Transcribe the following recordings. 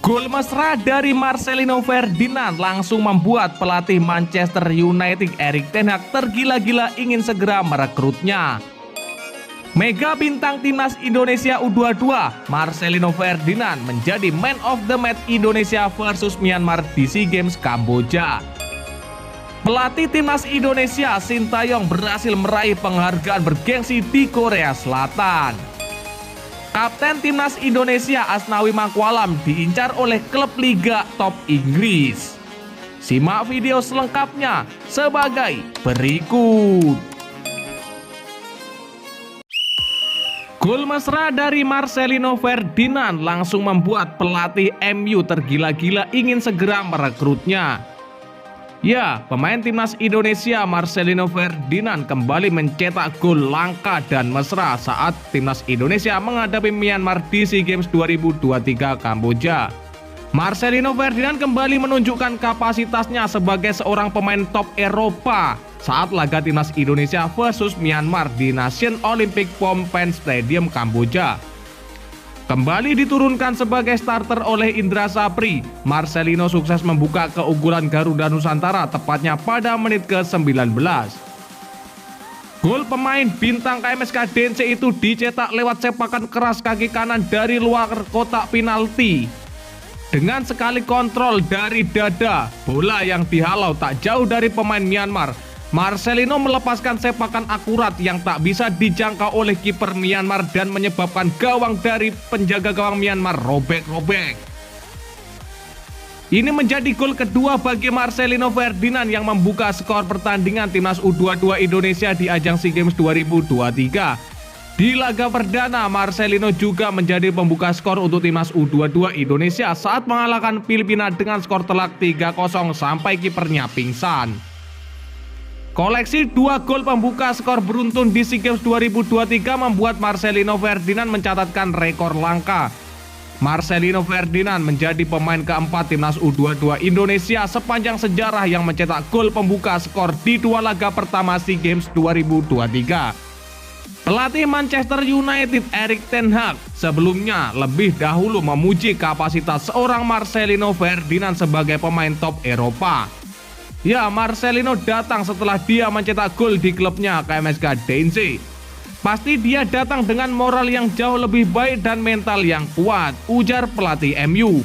Gol mesra dari Marcelino Ferdinand langsung membuat pelatih Manchester United Erik ten Hag tergila-gila ingin segera merekrutnya. Mega bintang timnas Indonesia U22, Marcelino Ferdinand menjadi man of the match Indonesia versus Myanmar di SEA Games Kamboja. Pelatih timnas Indonesia Sintayong berhasil meraih penghargaan bergengsi di Korea Selatan. Kapten timnas Indonesia Asnawi Mangkualam diincar oleh klub Liga Top Inggris. Simak video selengkapnya sebagai berikut. Gol mesra dari Marcelino Ferdinand langsung membuat pelatih MU tergila-gila ingin segera merekrutnya. Ya, pemain timnas Indonesia Marcelino Ferdinand kembali mencetak gol langka dan mesra saat timnas Indonesia menghadapi Myanmar di SEA Games 2023 Kamboja. Marcelino Ferdinand kembali menunjukkan kapasitasnya sebagai seorang pemain top Eropa saat laga timnas Indonesia versus Myanmar di National Olympic Phnom Penh Stadium Kamboja. Kembali diturunkan sebagai starter oleh Indra Sapri, Marcelino sukses membuka keunggulan Garuda Nusantara tepatnya pada menit ke-19. Gol pemain bintang KMSK DNC itu dicetak lewat sepakan keras kaki kanan dari luar kotak penalti. Dengan sekali kontrol dari dada, bola yang dihalau tak jauh dari pemain Myanmar, Marcelino melepaskan sepakan akurat yang tak bisa dijangkau oleh kiper Myanmar dan menyebabkan gawang dari penjaga gawang Myanmar robek-robek. Ini menjadi gol kedua bagi Marcelino Ferdinand yang membuka skor pertandingan timnas U22 Indonesia di ajang SEA Games 2023. Di laga perdana, Marcelino juga menjadi pembuka skor untuk timnas U22 Indonesia saat mengalahkan Filipina dengan skor telak 3-0 sampai kipernya pingsan. Koleksi 2 gol pembuka skor beruntun di SEA Games 2023 membuat Marcelino Ferdinand mencatatkan rekor langka. Marcelino Ferdinand menjadi pemain keempat timnas U22 Indonesia sepanjang sejarah yang mencetak gol pembuka skor di 2 laga pertama SEA Games 2023. Pelatih Manchester United Erik ten Hag sebelumnya lebih dahulu memuji kapasitas seorang Marcelino Ferdinand sebagai pemain top Eropa. Ya, Marcelino datang setelah dia mencetak gol di klubnya KMSK DNC. Pasti dia datang dengan moral yang jauh lebih baik dan mental yang kuat, ujar pelatih MU.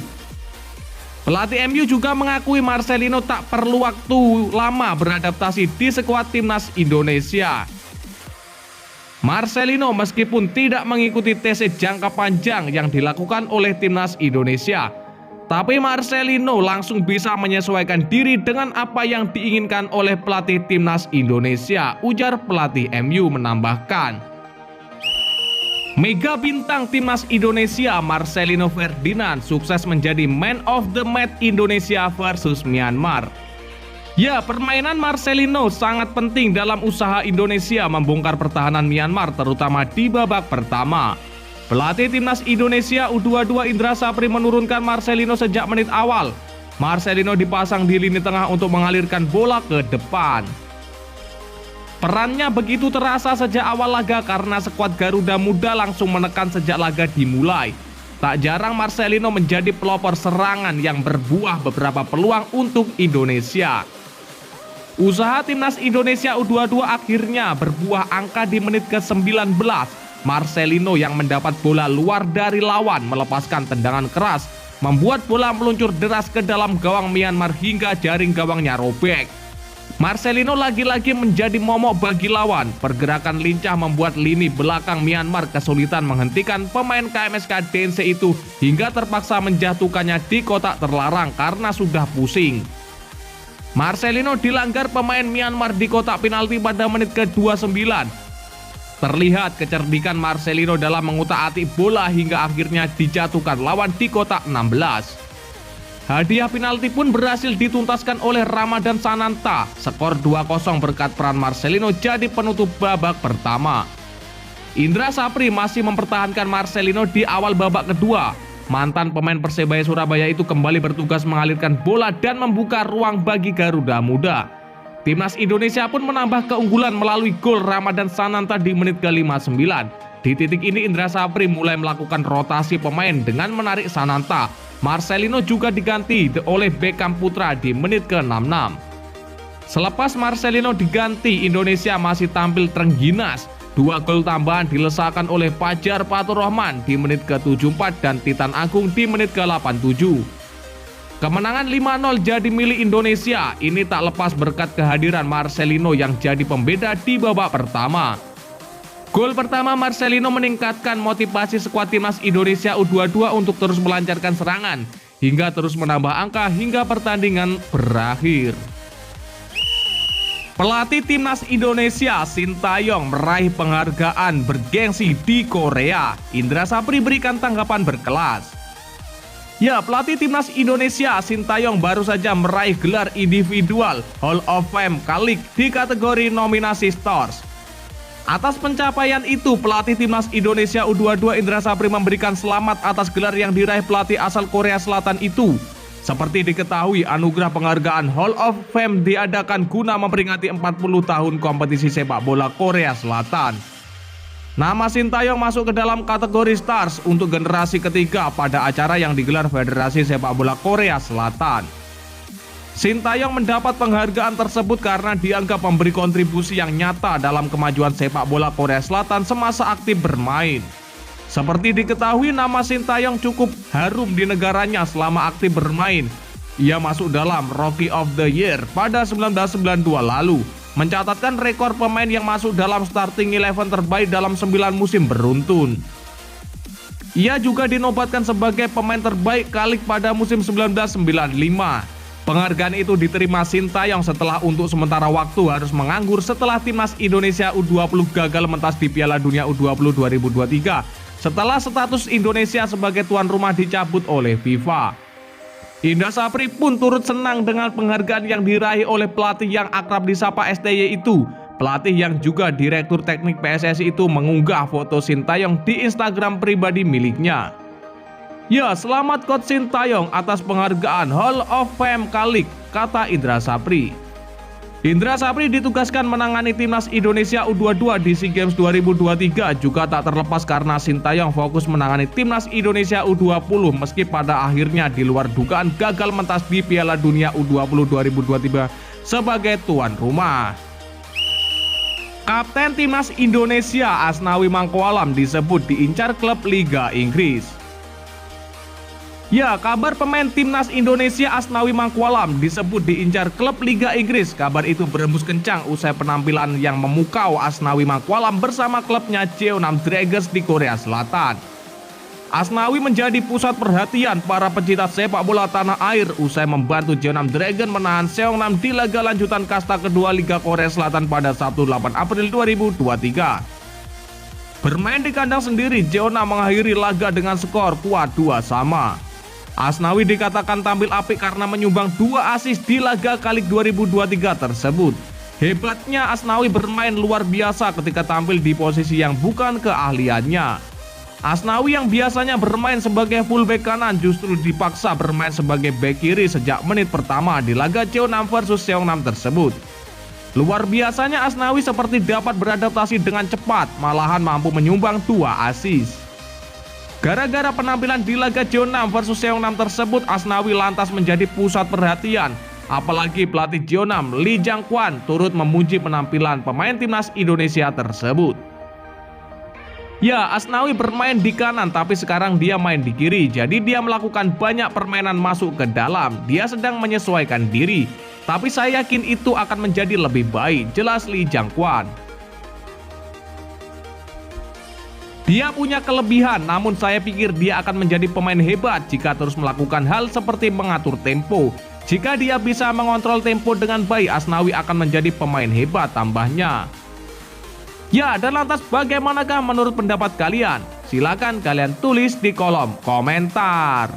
Pelatih MU juga mengakui Marcelino tak perlu waktu lama beradaptasi di skuad timnas Indonesia. Marcelino meskipun tidak mengikuti tes jangka panjang yang dilakukan oleh timnas Indonesia, tapi Marcelino langsung bisa menyesuaikan diri dengan apa yang diinginkan oleh pelatih timnas Indonesia, ujar pelatih MU menambahkan. Mega bintang timnas Indonesia Marcelino Ferdinand sukses menjadi man of the match Indonesia versus Myanmar. Ya, permainan Marcelino sangat penting dalam usaha Indonesia membongkar pertahanan Myanmar terutama di babak pertama. Pelatih timnas Indonesia U22 Indra Sapri menurunkan Marcelino sejak menit awal. Marcelino dipasang di lini tengah untuk mengalirkan bola ke depan. Perannya begitu terasa sejak awal laga karena skuad Garuda Muda langsung menekan sejak laga dimulai. Tak jarang Marcelino menjadi pelopor serangan yang berbuah beberapa peluang untuk Indonesia. Usaha timnas Indonesia U22 akhirnya berbuah angka di menit ke-19. Marcelino yang mendapat bola luar dari lawan melepaskan tendangan keras, membuat bola meluncur deras ke dalam gawang Myanmar hingga jaring gawangnya robek. Marcelino lagi-lagi menjadi momok bagi lawan. Pergerakan lincah membuat lini belakang Myanmar kesulitan menghentikan pemain KMSK DNC itu hingga terpaksa menjatuhkannya di kotak terlarang karena sudah pusing. Marcelino dilanggar pemain Myanmar di kotak penalti pada menit ke-29. Terlihat kecerdikan Marcelino dalam mengutak-atik bola hingga akhirnya dijatuhkan lawan di kotak 16. Hadiah penalti pun berhasil dituntaskan oleh Ramadan Sananta. Skor 2-0 berkat peran Marcelino jadi penutup babak pertama. Indra Sapri masih mempertahankan Marcelino di awal babak kedua. Mantan pemain Persebaya Surabaya itu kembali bertugas mengalirkan bola dan membuka ruang bagi Garuda Muda. Timnas Indonesia pun menambah keunggulan melalui gol Ramadan Sananta di menit ke-59. Di titik ini Indra Sapri mulai melakukan rotasi pemain dengan menarik Sananta. Marcelino juga diganti oleh Beckham Putra di menit ke-66. Selepas Marcelino diganti, Indonesia masih tampil terengginas. 2 gol tambahan dilesakan oleh Fajar Faturrahman di menit ke-74 dan Titan Agung di menit ke-87. Kemenangan 5-0 jadi milik Indonesia. Ini tak lepas berkat kehadiran Marcelino yang jadi pembeda di babak pertama. Gol pertama Marcelino meningkatkan motivasi skuad timnas Indonesia U22 untuk terus melancarkan serangan hingga terus menambah angka hingga pertandingan berakhir. Pelatih timnas Indonesia Sintayong meraih penghargaan bergengsi di Korea. Indra Sapri berikan tanggapan berkelas. Ya, pelatih timnas Indonesia Sintayong baru saja meraih gelar individual Hall of Fame Kalik di kategori nominasi Stars. Atas pencapaian itu, pelatih timnas Indonesia U22 Indra Sapri memberikan selamat atas gelar yang diraih pelatih asal Korea Selatan itu. Seperti diketahui, anugerah penghargaan Hall of Fame diadakan guna memperingati 40 tahun kompetisi sepak bola Korea Selatan. Nama Sintayong masuk ke dalam kategori Stars untuk generasi ketiga pada acara yang digelar Federasi Sepak Bola Korea Selatan. Sintayong mendapat penghargaan tersebut karena dianggap memberi kontribusi yang nyata dalam kemajuan sepak bola Korea Selatan semasa aktif bermain. Seperti diketahui, nama Sintayong cukup harum di negaranya selama aktif bermain. Ia masuk dalam Rookie of the Year pada 1992 lalu, mencatatkan rekor pemain yang masuk dalam starting 11 terbaik dalam 9 musim beruntun. Ia juga dinobatkan sebagai pemain terbaik Kalik pada musim 1995. Penghargaan itu diterima Sintayong setelah untuk sementara waktu harus menganggur setelah timnas Indonesia U20 gagal mentas di Piala Dunia U20 2023 setelah status Indonesia sebagai tuan rumah dicabut oleh FIFA. Indra Sapri pun turut senang dengan penghargaan yang diraih oleh pelatih yang akrab disapa STY itu. Pelatih yang juga direktur teknik PSSI itu mengunggah foto Sintayong di Instagram pribadi miliknya. Ya, selamat Coach Sintayong atas penghargaan Hall of Fame Kalik, kata Indra Sapri. Indra Sapri ditugaskan menangani timnas Indonesia U22 di SEA Games 2023 juga tak terlepas karena Sintayong fokus menangani timnas Indonesia U20 meski pada akhirnya di luar dugaan gagal mentas di Piala Dunia U20 2023 sebagai tuan rumah. Kapten timnas Indonesia Asnawi Mangkualam disebut diincar klub Liga Inggris. Ya, kabar pemain timnas Indonesia Asnawi Mangkualam disebut diincar klub Liga Inggris. Kabar itu berembus kencang usai penampilan yang memukau Asnawi Mangkualam bersama klubnya Jeonnam Dragons di Korea Selatan. Asnawi menjadi pusat perhatian para pecinta sepak bola tanah air usai membantu Jeonnam Dragons menahan Seongnam di laga lanjutan kasta kedua Liga Korea Selatan pada Sabtu 8 April 2023. Bermain di kandang sendiri, Jeonnam mengakhiri laga dengan skor kuat 2-2. Asnawi dikatakan tampil apik karena menyumbang 2 assist di laga Kalik 2023 tersebut. Hebatnya Asnawi bermain luar biasa ketika tampil di posisi yang bukan keahliannya. Asnawi yang biasanya bermain sebagai fullback kanan justru dipaksa bermain sebagai bek kiri sejak menit pertama di laga Jeonnam vs Seongnam tersebut. Luar biasanya Asnawi seperti dapat beradaptasi dengan cepat, malahan mampu menyumbang 2 assist. Gara-gara penampilan di laga Jeonnam vs Seongnam tersebut, Asnawi lantas menjadi pusat perhatian. Apalagi pelatih Jeonnam, Lee Jang-kwon, turut memuji penampilan pemain timnas Indonesia tersebut. Ya, Asnawi bermain di kanan tapi sekarang dia main di kiri. Jadi dia melakukan banyak permainan masuk ke dalam. Dia sedang menyesuaikan diri. Tapi saya yakin itu akan menjadi lebih baik, jelas Lee Jang-kwon. Dia punya kelebihan, namun saya pikir dia akan menjadi pemain hebat jika terus melakukan hal seperti mengatur tempo. Jika dia bisa mengontrol tempo dengan baik, Asnawi akan menjadi pemain hebat, tambahnya. Ya, dan lantas bagaimanakah menurut pendapat kalian? Silakan kalian tulis di kolom komentar.